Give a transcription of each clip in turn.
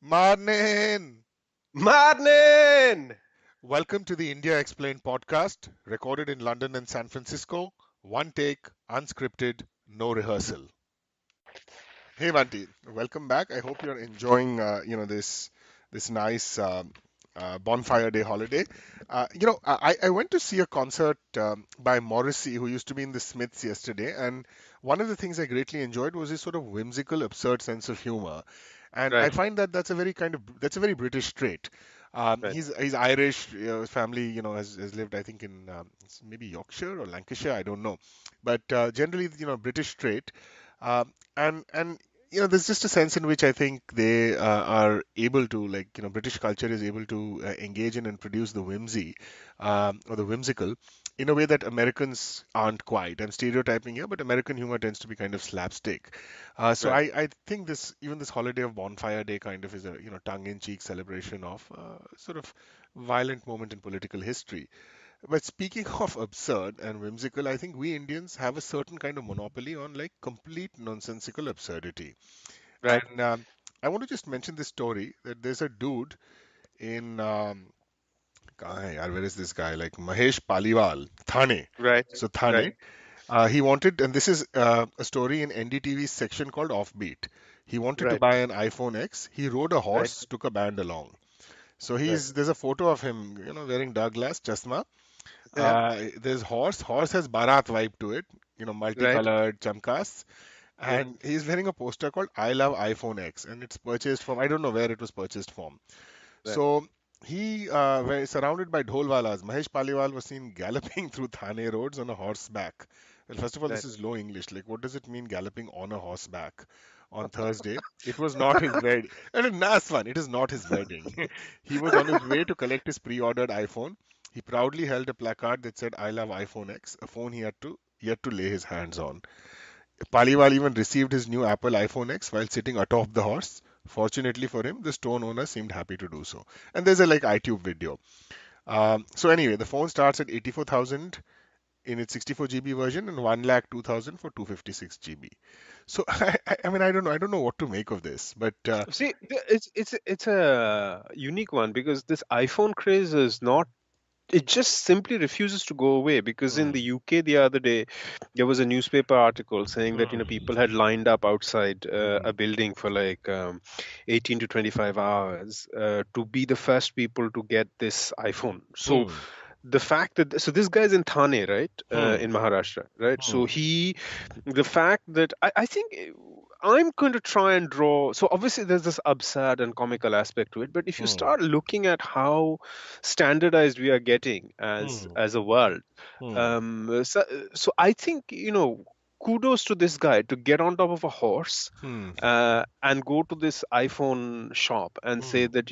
Marnin! Madden! Welcome to the India Explained podcast, recorded in London and San Francisco. One take, unscripted, no rehearsal. Hey Vanti, welcome back. I hope you're enjoying, this nice bonfire day holiday. I went to see a concert by Morrissey, who used to be in the Smiths yesterday, and one of the things I greatly enjoyed was his sort of whimsical, absurd sense of humor. And I Right, find that that's a very British trait. right. He's Irish. His family, has lived, I think, in maybe Yorkshire or Lancashire. I don't know, but generally, British trait. And there's just a sense in which I think they are able to, like, British culture is able to engage in and produce the whimsy or the whimsical in a way that Americans aren't quite. I'm stereotyping here, but American humor tends to be kind of slapstick. So Right. I think this holiday of Bonfire Day kind of is a tongue-in-cheek celebration of sort of violent moment in political history. But speaking of absurd and whimsical, I think we Indians have a certain kind of monopoly on like complete nonsensical absurdity. Right. And I want to just mention this story that there's a dude in kahan hai yaar, where is this guy? Like Mahesh Paliwal, Thane. Right. So Right. Thane, he wanted, and this is a story in NDTV's section called Offbeat. He wanted to Right. buy an iPhone X. He rode a Right. horse, took a band along. So Right. there's a photo of him, wearing Douglas chasma. Yeah. There's horse. Horse has Bharat vibe to it, Right. multicolored chamkas. Yeah. And he's wearing a poster called I Love iPhone X. And it's purchased from, I don't know where it was purchased from. Right. So he was surrounded by dholwalas. Mahesh Paliwal was seen galloping through Thane roads on a horseback. Well, first of all, this Right. is low English. Like, what does it mean galloping on a horseback on Thursday? It was not his wedding. And that's fun. It is not his wedding. He was on his way to collect his pre-ordered iPhone. He proudly held a placard that said "I love iPhone X," a phone he had to lay his hands on. Paliwal even received his new Apple iPhone X while sitting atop the horse. Fortunately for him, the stone owner seemed happy to do so. And there's a like iTube video. So anyway, the phone starts at 84,000 in its 64 GB version and 1,02,000 for 256 GB. So I mean, I don't know what to make of this, but See, it's a unique one because this iPhone craze is not. It just simply refuses to go away because in the hmm, UK the other day there was a newspaper article saying that hmm, people had lined up outside a hmm, building for like 18 to 25 hours to be the first people to get this iPhone. So hmm, the fact that this guy's in Thane, right, hmm, in Maharashtra, right? So hmm, the fact that I think I'm going to try and draw. So obviously there's this absurd and comical aspect to it, but if you hmm, start looking at how standardized we are getting hmm, as a world, hmm, so I think kudos to this guy to get on top of a horse hmm, and go to this iPhone shop and say hmm, that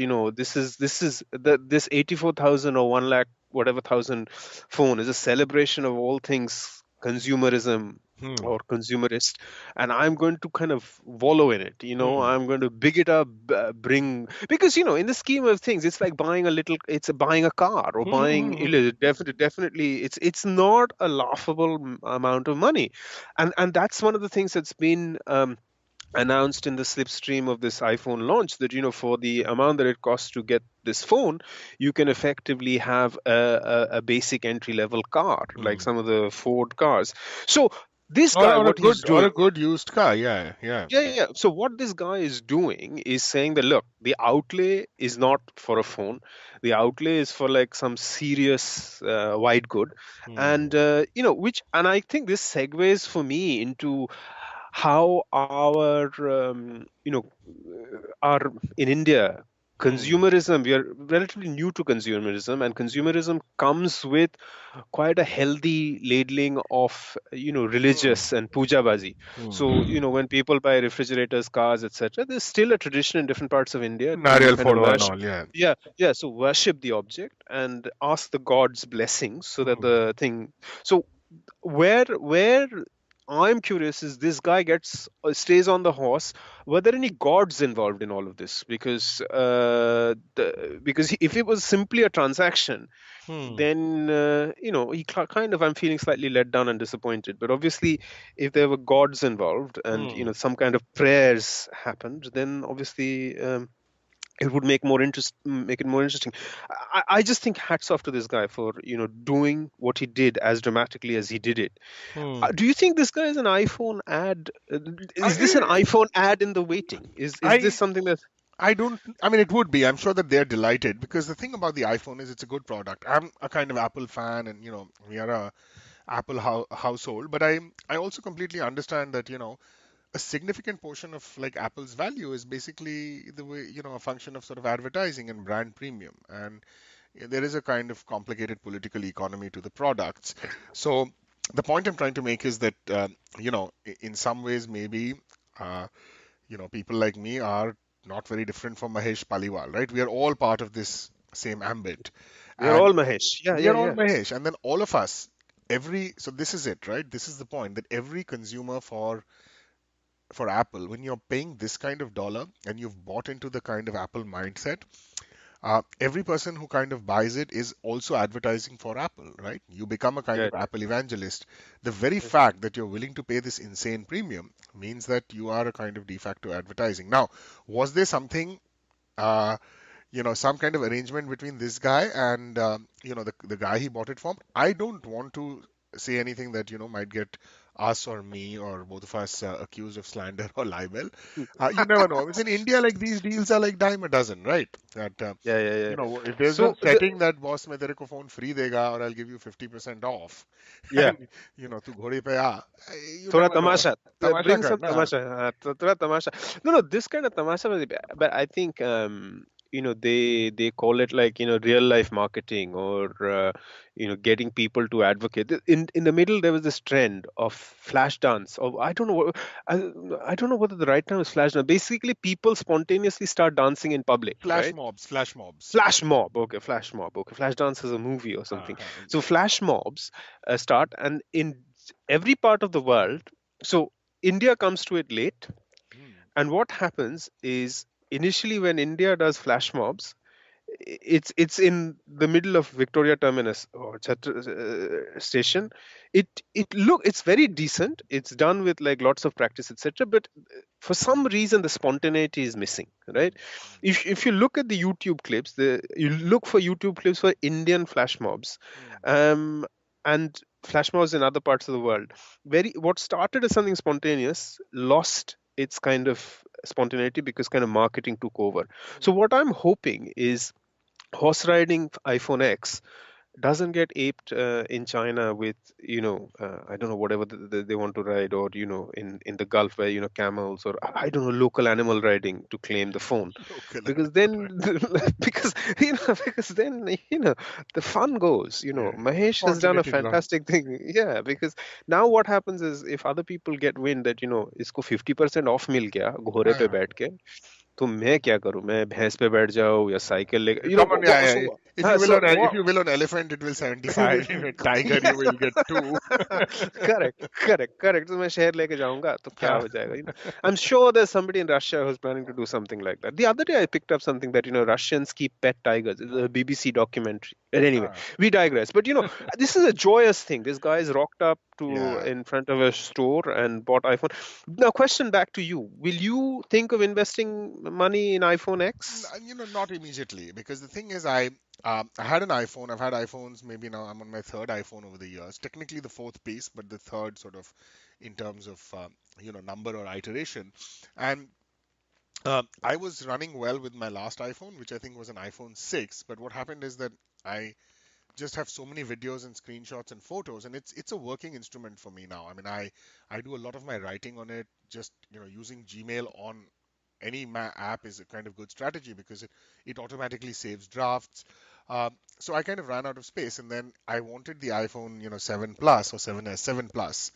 this 84,000 or 1 lakh whatever thousand phone is a celebration of all things consumerism hmm, or consumerist, and I'm going to kind of wallow in it. hmm, I'm going to big it up, bring, because in the scheme of things it's like buying a car or hmm, buying, hmm, hmm, definitely it's not a laughable amount of money. And that's one of the things that's been announced in the slipstream of this iPhone launch, that for the amount that it costs to get this phone, you can effectively have a basic entry level car like hmm. some of the Ford cars. So this Or guy, or a what he's good or doing, a good used car. Yeah, yeah. yeah, yeah, yeah. So what this guy is doing is saying that, look, the outlay is not for a phone. The outlay is for like some serious white good, Hmm. and and I think this segues for me into how our are in India. Hmm. Consumerism, we are relatively new to consumerism, and consumerism comes with quite a healthy ladling of Hmm. religious and puja bazi. So Hmm. when people buy refrigerators, cars, etc., there's still a tradition in different parts of India to Nariyal kind of follow and worship. all. Yeah. Yeah, so worship the object and ask the god's blessings so that Hmm. the thing. So where I'm curious is this guy gets stays on the horse. Were there any gods involved in all of this? Because if it was simply a transaction, Hmm. then kind of, I'm feeling slightly let down and disappointed. But obviously, if there were gods involved and Hmm. some kind of prayers happened, then obviously. it would make it more interesting. I just think hats off to this guy for doing what he did as dramatically as he did it. Hmm. Do you think this guy is an iPhone ad? Is this an I, iPhone ad in the waiting? Is this I something that? I don't. I mean, it would be. I'm sure that they're delighted because the thing about the iPhone is it's a good product. I'm a kind of Apple fan, and we are a Apple household. But I also completely understand that a significant portion of like Apple's value is basically the way a function of sort of advertising and brand premium, and there is a kind of complicated political economy to the products. So the point I'm trying to make is that in some ways maybe. Uh, People like me are not very different from Mahesh Paliwal, right? We are all part of this same ambit. We are And all Mahesh. Yeah, we yeah, are all yeah. Mahesh. And then all of us, so this is it, right? This is the point that every consumer for Apple, when you're paying this kind of dollar and you've bought into the kind of Apple mindset, every person who kind of buys it is also advertising for Apple, right? You become a kind of Right. Apple evangelist. The very fact that you're willing to pay this insane premium means that you are a kind of de facto advertising. Now, was there something, uh, some kind of arrangement between this guy and, the guy he bought it from? I don't want to say anything that, might get us or me or both of us accused of slander or libel. You never know. It's in India, like these deals are like dime a dozen, right? That Yeah, yeah, yeah. if there's So one setting that boss मैं तेरे को phone free देगा or I'll give you 50% off, yeah, and तू घोड़े पे आ, you थोड़ा never know. tamasha. तमाशा Bring some करना. tamasha. थोड़ा tamasha. No, this kind of tamasha, but I think they call it like real life marketing, or getting people to advocate. In the middle there was this trend of flash dance. Or I don't know I, I don't know whether the right term is flash dance. Basically, people spontaneously start dancing in public, Flash right? mobs, flash mobs. Flash mob, okay, flash mob, okay. Flash dance is a movie or something. So Yeah. flash mobs start, and in every part of the world. So India comes to it late, Hmm. and what happens is initially when India does flash mobs, it's in the middle of Victoria Terminus or station. It's very decent. It's done with like lots of practice, etc. But for some reason the spontaneity is missing, right? Hmm. If you look at the YouTube clips, you look for YouTube clips for Indian flash mobs, Hmm. um, and flash mobs in other parts of the world. Very what started as something spontaneous lost its kind of spontaneity because kind of marketing took over. So Hmm. what I'm hoping is horse riding iPhone X doesn't get aped in China with I don't know whatever they want to ride, or in the Gulf where camels, or I don't know, local animal riding to claim the phone, Local because animal then rights. because then the fun goes. Yeah, the Mahesh has done a spontaneity is gone. fantastic thing. Yeah, because now what happens is if other people get wind that इसको 50% of मिल गया घोड़े पे हाँ. बैठ के, तो मैं क्या करूं, मैं भैंस पे बैठ जाऊं या साइकिल ले Come on, yeah, yeah. If you will so on if you will on elephant, it will 75. If a tiger, you will get two. Correct correct correct तो मैं शहर लेके जाऊंगा तो क्या हाँ. हो जाएगा I am sure there's somebody in Russia who's planning to do something like that. The other day I picked up something that Russians keep pet tigers. It's a BBC documentary, and anyway, हाँ. we digress. But this is a joyous thing. This guy is rocked up to Yeah. in front of a store and bought iPhone. Now question back to you, will you think of investing money in iPhone X? Not immediately because the thing is, I had an iPhone. I've had iPhones. Maybe now I'm on my third iPhone over the years. Technically the fourth piece, but the third sort of in terms of number or iteration. And I was running well with my last iPhone, which I think was an iPhone 6. But what happened is that I just have so many videos and screenshots and photos, and it's a working instrument for me now. I mean, I do a lot of my writing on it. Just using Gmail on any app is a kind of good strategy because it automatically saves drafts. So I kind of ran out of space, and then I wanted the iPhone, 7 Plus or 7S, 7 Plus,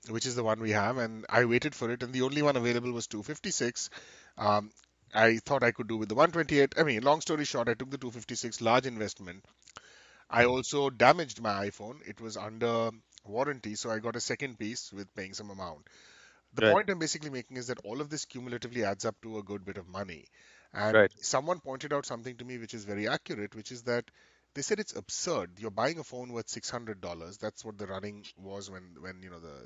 which is the one we have, and I waited for it, and the only one available was 256. Um, I thought I could do with the 128. I mean, long story short, I took the 256, large investment. I also damaged my iPhone. It was under warranty, so I got a second piece with paying some amount. The Right, point I'm basically making is that all of this cumulatively adds up to a good bit of money. And right. someone pointed out something to me which is very accurate, which is that they said it's absurd. You're buying a phone worth $600. That's what the running was when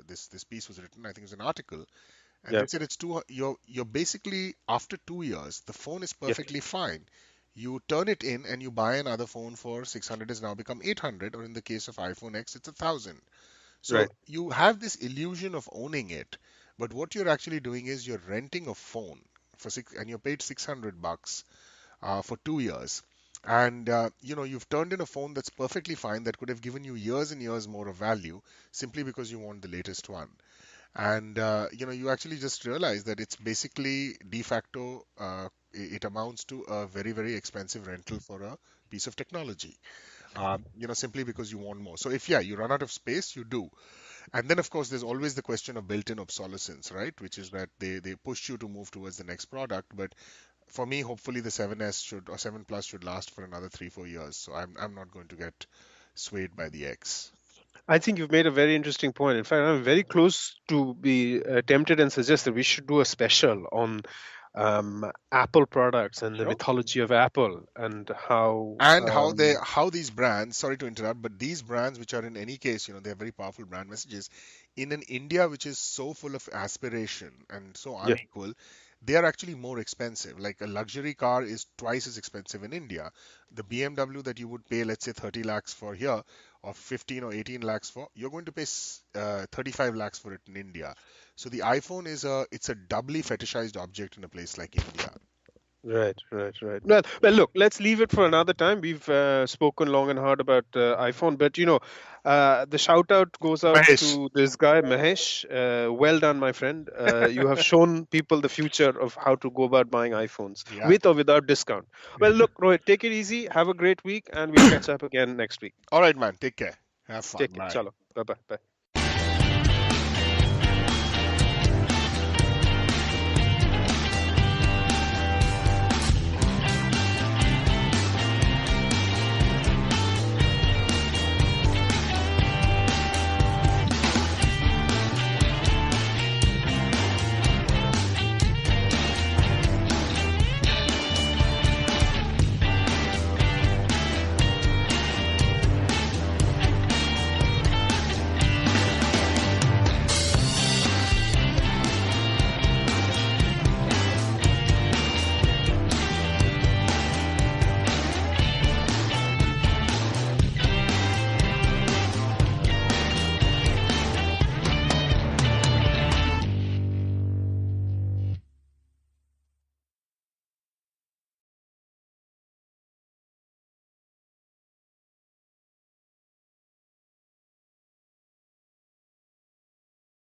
this piece was written. I think it was an article. And Yeah. they said it's two. You're basically after 2 years, the phone is Yeah. perfectly fine. You turn it in and you buy another phone for 600 has now become 800, or in the case of iPhone X, it's 1,000. So Right. you have this illusion of owning it, but what you're actually doing is you're renting a phone for six, and you're paid $600 for 2 years. And you've turned in a phone that's perfectly fine that could have given you years and years more of value simply because you want the latest one. And you actually just realize that it's basically de facto, it amounts to a very, very expensive rental for a piece of technology. Simply because you want more. So if, yeah, you run out of space, you do. And then, of course, there's always the question of built-in obsolescence, right? Which is that they push you to move towards the next product. But for me, hopefully, the 7S should, or 7 Plus should last for another 3, 4 years. So I'm not going to get swayed by the X. I think you've made a very interesting point. In fact, I'm very close to be tempted and suggest that we should do a special on Apple products and the Sure. mythology of Apple and how. And how these brands, sorry to interrupt, but these brands, which are in any case, they're very powerful brand messages in an India which is so full of aspiration and so Yeah, unequal. They are actually more expensive. Like a luxury car is twice as expensive in India. The BMW that you would pay, let's say, 30 lakhs for here, or 15 or 18 lakhs for, you're going to pay 35 lakhs for it in India. So the iPhone it's a doubly fetishized object in a place like India. right. Well, look, let's leave it for another time. We've spoken long and hard about iPhone, but the shout out goes out Mahesh. to this guy Mahesh. Well done, my friend. You have shown people the future of how to go about buying iPhones Yeah. with or without discount. Well, look, Rohit, take it easy. Have a great week, and we'll catch up again next week. All right, man. Take care. Have fun. Take it. Bye. Chalo. Bye bye. Bye.